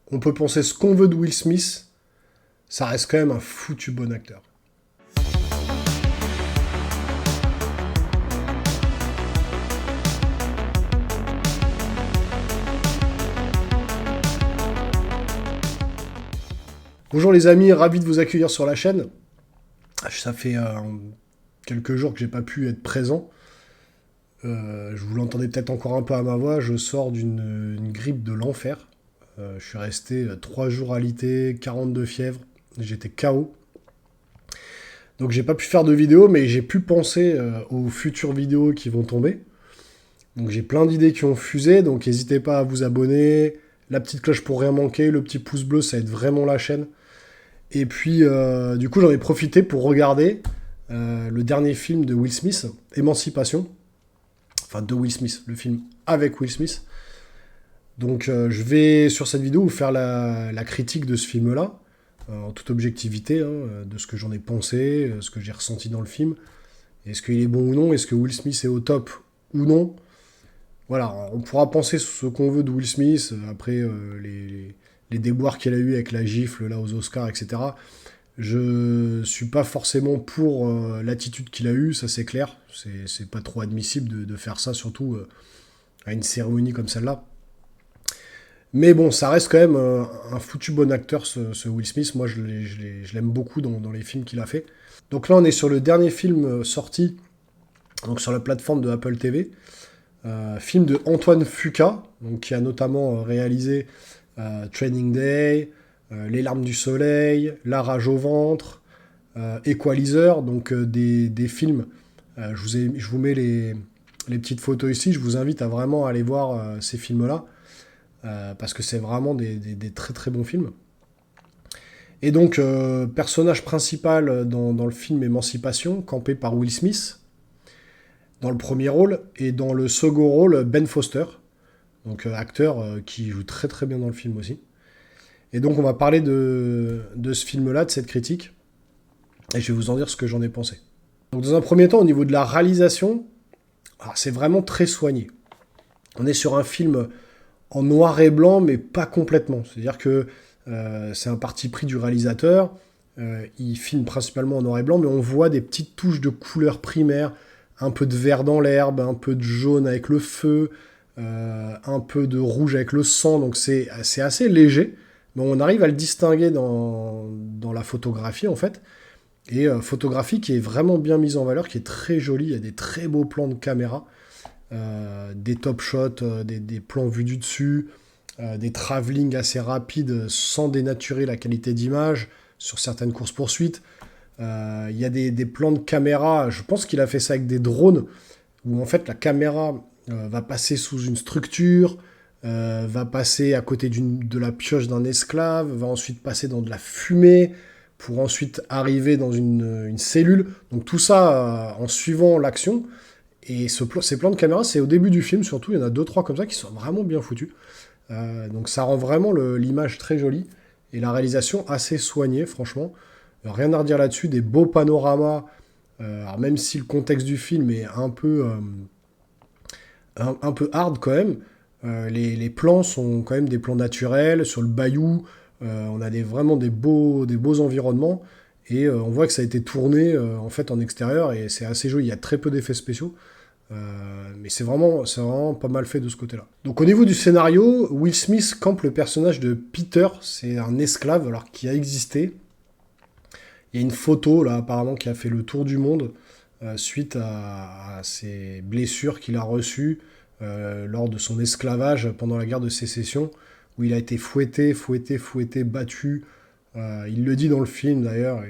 On peut penser ce qu'on veut de Will Smith, ça reste quand même un foutu bon acteur. Bonjour les amis, ravi de vous accueillir sur la chaîne. Ça fait quelques jours que j'ai pas pu être présent. Je vous l'entendais peut-être encore un peu à ma voix, je sors d'une grippe de l'enfer. Je suis resté 3 jours alité, 42 fièvres, j'étais KO. Donc j'ai pas pu faire de vidéo, mais j'ai pu penser aux futures vidéos qui vont tomber. Donc j'ai plein d'idées qui ont fusé, donc n'hésitez pas à vous abonner. La petite cloche pour rien manquer, le petit pouce bleu, ça aide vraiment la chaîne. Et puis, du coup, j'en ai profité pour regarder le dernier film de Will Smith, Émancipation. Enfin, de Will Smith, le film avec Will Smith. Donc, je vais, sur cette vidéo, vous faire la critique de ce film-là, en toute objectivité, hein, de ce que j'en ai pensé, ce que j'ai ressenti dans le film. Est-ce qu'il est bon ou non? Est-ce que Will Smith est au top ou non? Voilà, on pourra penser ce qu'on veut de Will Smith, après les déboires qu'il a eu avec la gifle là aux Oscars, etc. Je suis pas forcément pour l'attitude qu'il a eue, ça c'est clair. C'est pas trop admissible de faire ça, surtout à une cérémonie comme celle-là. Mais bon, ça reste quand même un foutu bon acteur, ce Will Smith. Moi, je l'aime beaucoup dans les films qu'il a fait. Donc là, on est sur le dernier film sorti donc sur la plateforme de Apple TV. Film de Antoine Fuqua, donc, qui a notamment réalisé Training Day, Les larmes du soleil, La rage au ventre, Equalizer, donc des films. Je vous mets les petites photos ici, je vous invite à vraiment aller voir ces films-là, parce que c'est vraiment des très très bons films. Et donc, personnage principal dans le film Émancipation, campé par Will Smith, dans le premier rôle, et dans le second rôle, Ben Foster, donc acteur qui joue très très bien dans le film aussi. Et donc on va parler de ce film-là, de cette critique, et je vais vous en dire ce que j'en ai pensé. Donc dans un premier temps, au niveau de la réalisation, c'est vraiment très soigné. On est sur un film en noir et blanc, mais pas complètement. C'est-à-dire que c'est un parti pris du réalisateur, il filme principalement en noir et blanc, mais on voit des petites touches de couleurs primaires, un peu de vert dans l'herbe, un peu de jaune avec le feu, un peu de rouge avec le sang, donc c'est assez léger, mais on arrive à le distinguer dans la photographie en fait, et photographie qui est vraiment bien mise en valeur, qui est très jolie, il y a des très beaux plans de caméra, des top shots, des plans vus du dessus, des travelling assez rapides sans dénaturer la qualité d'image sur certaines courses-poursuites. Il y a des plans de caméra, je pense qu'il a fait ça avec des drones, où en fait la caméra va passer sous une structure, va passer à côté de la pioche d'un esclave, va ensuite passer dans de la fumée, pour ensuite arriver dans une cellule. Donc tout ça en suivant l'action. Et ces plans de caméra, c'est au début du film surtout, il y en a 2-3 comme ça qui sont vraiment bien foutus. Donc ça rend vraiment l'image très jolie, et la réalisation assez soignée, franchement. Rien à redire là-dessus, des beaux panoramas, alors même si le contexte du film est un peu hard quand même, les plans sont quand même des plans naturels, sur le bayou, on a vraiment des beaux environnements, et on voit que ça a été tourné en fait en extérieur, et c'est assez joli, il y a très peu d'effets spéciaux, mais c'est vraiment pas mal fait de ce côté-là. Donc au niveau du scénario, Will Smith campe le personnage de Peter, c'est un esclave alors qui a existé. Il y a une photo, là, apparemment, qui a fait le tour du monde suite à ces blessures qu'il a reçues lors de son esclavage pendant la guerre de sécession, où il a été fouetté, battu. Il le dit dans le film, d'ailleurs.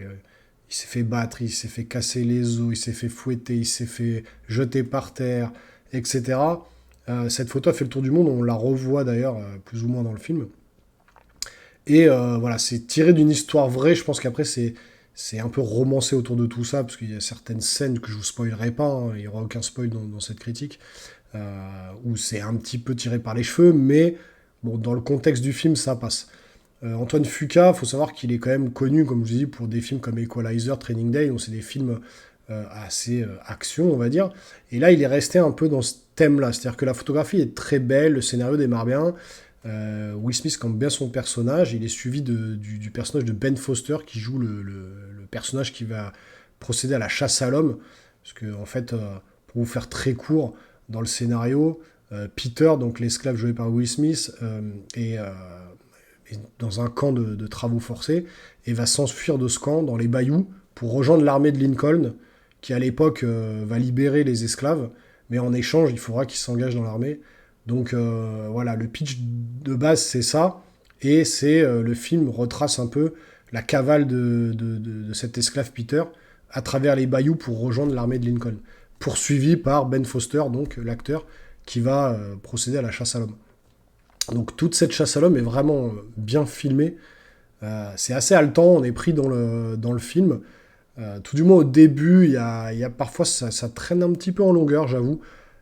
Il s'est fait battre, il s'est fait casser les os, il s'est fait fouetter, il s'est fait jeter par terre, etc. Cette photo a fait le tour du monde, on la revoit d'ailleurs plus ou moins dans le film. Et voilà, c'est tiré d'une histoire vraie, je pense qu'après c'est un peu romancé autour de tout ça, parce qu'il y a certaines scènes que je vous spoilerai pas, hein, il n'y aura aucun spoil dans cette critique, où c'est un petit peu tiré par les cheveux, mais bon, dans le contexte du film, ça passe. Antoine Fuqua, il faut savoir qu'il est quand même connu, comme je vous dis, pour des films comme Equalizer, Training Day, donc c'est des films assez action, on va dire. Et là, il est resté un peu dans ce thème-là, c'est-à-dire que la photographie est très belle, le scénario démarre bien, Will Smith campe bien son personnage. Il est suivi du personnage de Ben Foster qui joue le personnage qui va procéder à la chasse à l'homme. Parce que, en fait, pour vous faire très court, dans le scénario, Peter, donc l'esclave joué par Will Smith, est dans un camp de travaux forcés et va s'enfuir de ce camp dans les bayous pour rejoindre l'armée de Lincoln, qui à l'époque va libérer les esclaves, mais en échange, il faudra qu'il s'engage dans l'armée. Donc voilà, le pitch de base, c'est ça, et le film retrace un peu la cavale de cet esclave Peter à travers les bayous pour rejoindre l'armée de Lincoln, poursuivi par Ben Foster, donc l'acteur, qui va procéder à la chasse à l'homme. Donc toute cette chasse à l'homme est vraiment bien filmée. C'est assez haletant, on est pris dans le film. Tout du moins au début, il y a parfois ça traîne un petit peu en longueur, j'avoue.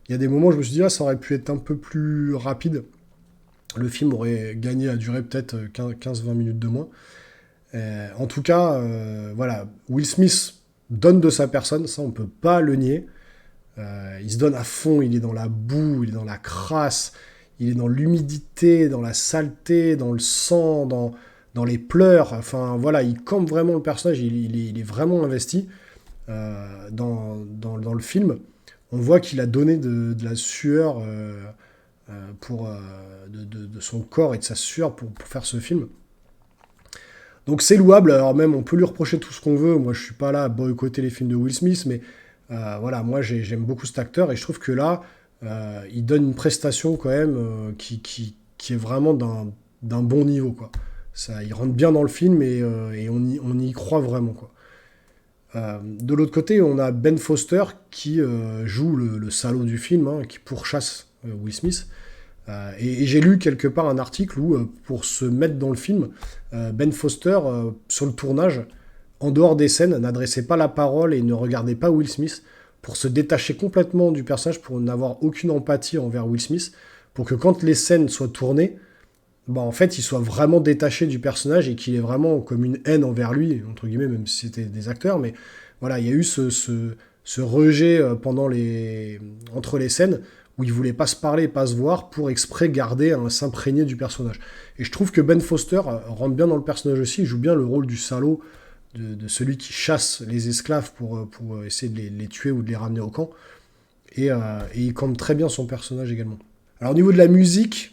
Il y a des moments où je me suis dit, ah, ça aurait pu être un peu plus rapide. Le film aurait gagné à durer peut-être 15-20 minutes de moins. En tout cas, voilà, Will Smith donne de sa personne, ça on peut pas le nier. Il se donne à fond, il est dans la boue, il est dans la crasse, il est dans l'humidité, dans la saleté, dans le sang, dans les pleurs. Enfin voilà, il campe vraiment le personnage, il est vraiment investi dans le film. On voit qu'il a donné de la sueur de son corps et de sa sueur pour faire ce film. Donc c'est louable, alors même on peut lui reprocher tout ce qu'on veut, moi je suis pas là à boycotter les films de Will Smith, mais voilà, moi j'aime beaucoup cet acteur et je trouve que là, il donne une prestation quand même qui est vraiment d'un bon niveau, quoi. Ça, il rentre bien dans le film et on y croit vraiment, quoi. De l'autre côté, on a Ben Foster qui joue le salaud du film, hein, qui pourchasse Will Smith. Et j'ai lu quelque part un article où, pour se mettre dans le film, Ben Foster, sur le tournage, en dehors des scènes, n'adressait pas la parole et ne regardait pas Will Smith pour se détacher complètement du personnage, pour n'avoir aucune empathie envers Will Smith, pour que quand les scènes soient tournées, bah, en fait, il soit vraiment détaché du personnage et qu'il ait vraiment comme une haine envers lui, entre guillemets, même si c'était des acteurs. Mais voilà, il y a eu ce rejet entre les scènes où ils voulaient pas se parler, pas se voir, pour exprès garder s'imprégner du personnage. Et je trouve que Ben Foster rentre bien dans le personnage aussi, il joue bien le rôle du salaud, de celui qui chasse les esclaves pour essayer de les tuer ou de les ramener au camp. Et il campe très bien son personnage également. Alors au niveau de la musique,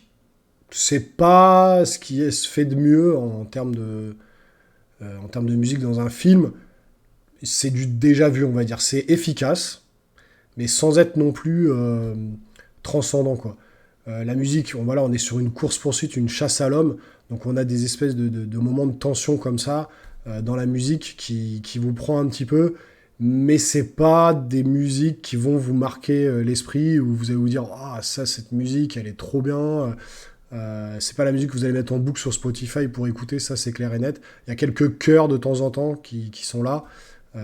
c'est pas ce qui se fait de mieux en termes de musique dans un film. C'est du déjà vu, on va dire. C'est efficace, mais sans être non plus transcendant, quoi. La musique, voilà, on est sur une course-poursuite, une chasse à l'homme, donc on a des espèces de moments de tension comme ça dans la musique qui vous prend un petit peu, mais c'est pas des musiques qui vont vous marquer l'esprit, où vous allez vous dire, ah, ça, cette musique, elle est trop bien. C'est pas la musique que vous allez mettre en boucle sur Spotify pour écouter, ça c'est clair et net. Il y a quelques chœurs de temps en temps qui sont là,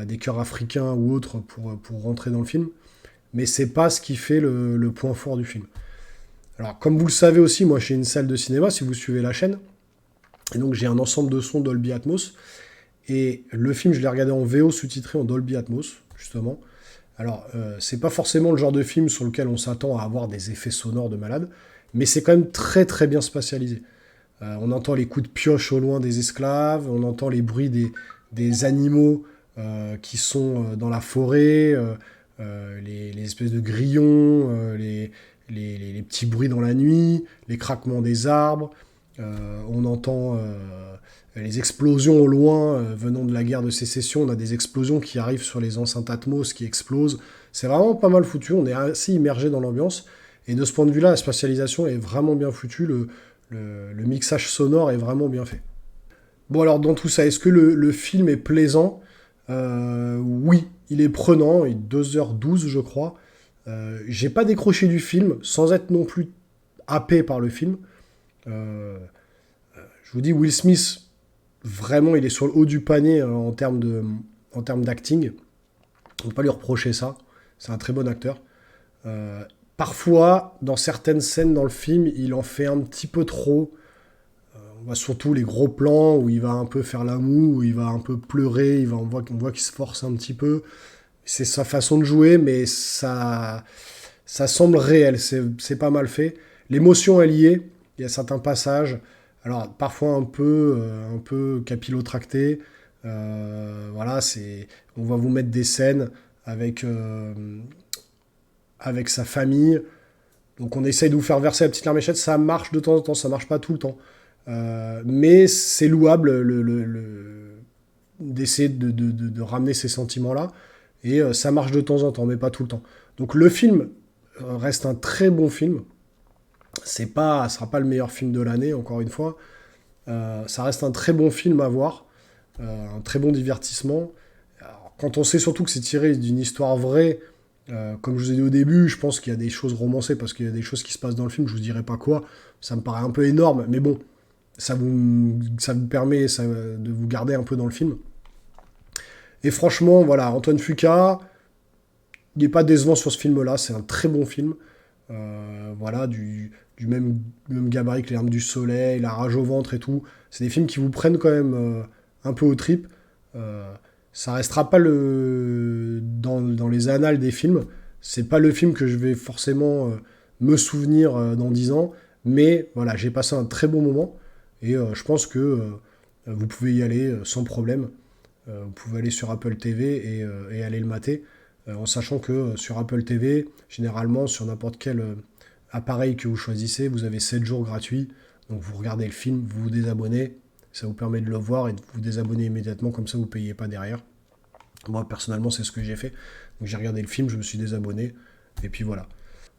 des chœurs africains ou autres pour rentrer dans le film, mais c'est pas ce qui fait le point fort du film. Alors, comme vous le savez aussi, moi j'ai une salle de cinéma, si vous suivez la chaîne, et donc j'ai un ensemble de sons Dolby Atmos, et le film je l'ai regardé en VO sous-titré en Dolby Atmos, justement. Alors, c'est pas forcément le genre de film sur lequel on s'attend à avoir des effets sonores de malade, mais c'est quand même très très bien spatialisé. On entend les coups de pioche au loin des esclaves, on entend les bruits des animaux qui sont dans la forêt, les espèces de grillons, les petits bruits dans la nuit, les craquements des arbres. On entend les explosions au loin venant de la guerre de sécession. On a des explosions qui arrivent sur les enceintes Atmos, qui explosent. C'est vraiment pas mal foutu, on est assez immergé dans l'ambiance. Et de ce point de vue-là, la spatialisation est vraiment bien foutue, le mixage sonore est vraiment bien fait. Bon, alors dans tout ça, est-ce que le film est plaisant? Oui, il est prenant, il est 2h12 je crois. J'ai pas décroché du film, sans être non plus happé par le film. Je vous dis, Will Smith, vraiment, il est sur le haut du panier en termes d'acting. On ne peut pas lui reprocher ça. C'est un très bon acteur. Parfois, dans certaines scènes dans le film, il en fait un petit peu trop. On voit surtout les gros plans où il va un peu faire la moue, où il va un peu pleurer, on voit qu'il se force un petit peu. C'est sa façon de jouer, mais ça semble réel, c'est pas mal fait. L'émotion, elle y est. Il y a certains passages, alors parfois un peu capillotractés. Voilà, on va vous mettre des scènes avec, avec sa famille. Donc on essaye de vous faire verser la petite larmichette. Ça marche de temps en temps, ça marche pas tout le temps. Mais c'est louable d'essayer de ramener ces sentiments-là. Et ça marche de temps en temps, mais pas tout le temps. Donc le film reste un très bon film. Ça sera pas le meilleur film de l'année, encore une fois. Ça reste un très bon film à voir, un très bon divertissement. Alors, quand on sait surtout que c'est tiré d'une histoire vraie, comme je vous ai dit au début, je pense qu'il y a des choses romancées parce qu'il y a des choses qui se passent dans le film, je vous dirai pas quoi. Ça me paraît un peu énorme, mais bon, ça vous permet de vous garder un peu dans le film. Et franchement, voilà, Antoine Fuqua, il n'est pas décevant sur ce film-là, c'est un très bon film. Voilà, du même gabarit que Les Larmes du Soleil, La Rage au ventre et tout. C'est des films qui vous prennent quand même un peu aux tripes. Ça restera pas dans les annales des films. C'est pas le film que je vais forcément me souvenir dans 10 ans. Mais voilà, j'ai passé un très bon moment. Et je pense que vous pouvez y aller sans problème. Vous pouvez aller sur Apple TV et aller le mater. En sachant que sur Apple TV, généralement, sur n'importe quel appareil que vous choisissez, vous avez 7 jours gratuits. Donc vous regardez le film, vous vous désabonnez, ça vous permet de le voir et de vous désabonner immédiatement, comme ça vous ne payez pas derrière. Moi, personnellement, c'est ce que j'ai fait. Donc j'ai regardé le film, je me suis désabonné, et puis voilà.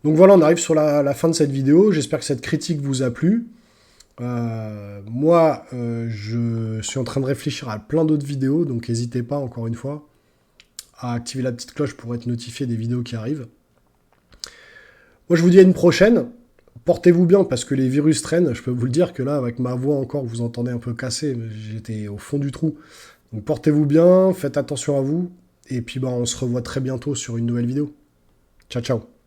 Donc voilà, on arrive sur la fin de cette vidéo. J'espère que cette critique vous a plu. Moi, je suis en train de réfléchir à plein d'autres vidéos, donc n'hésitez pas, encore une fois, à activer la petite cloche pour être notifié des vidéos qui arrivent. Moi, je vous dis à une prochaine. Portez-vous bien, parce que les virus traînent. Je peux vous le dire que là, avec ma voix encore, vous entendez un peu cassée. J'étais au fond du trou. Donc portez-vous bien, faites attention à vous. Et puis, on se revoit très bientôt sur une nouvelle vidéo. Ciao, ciao.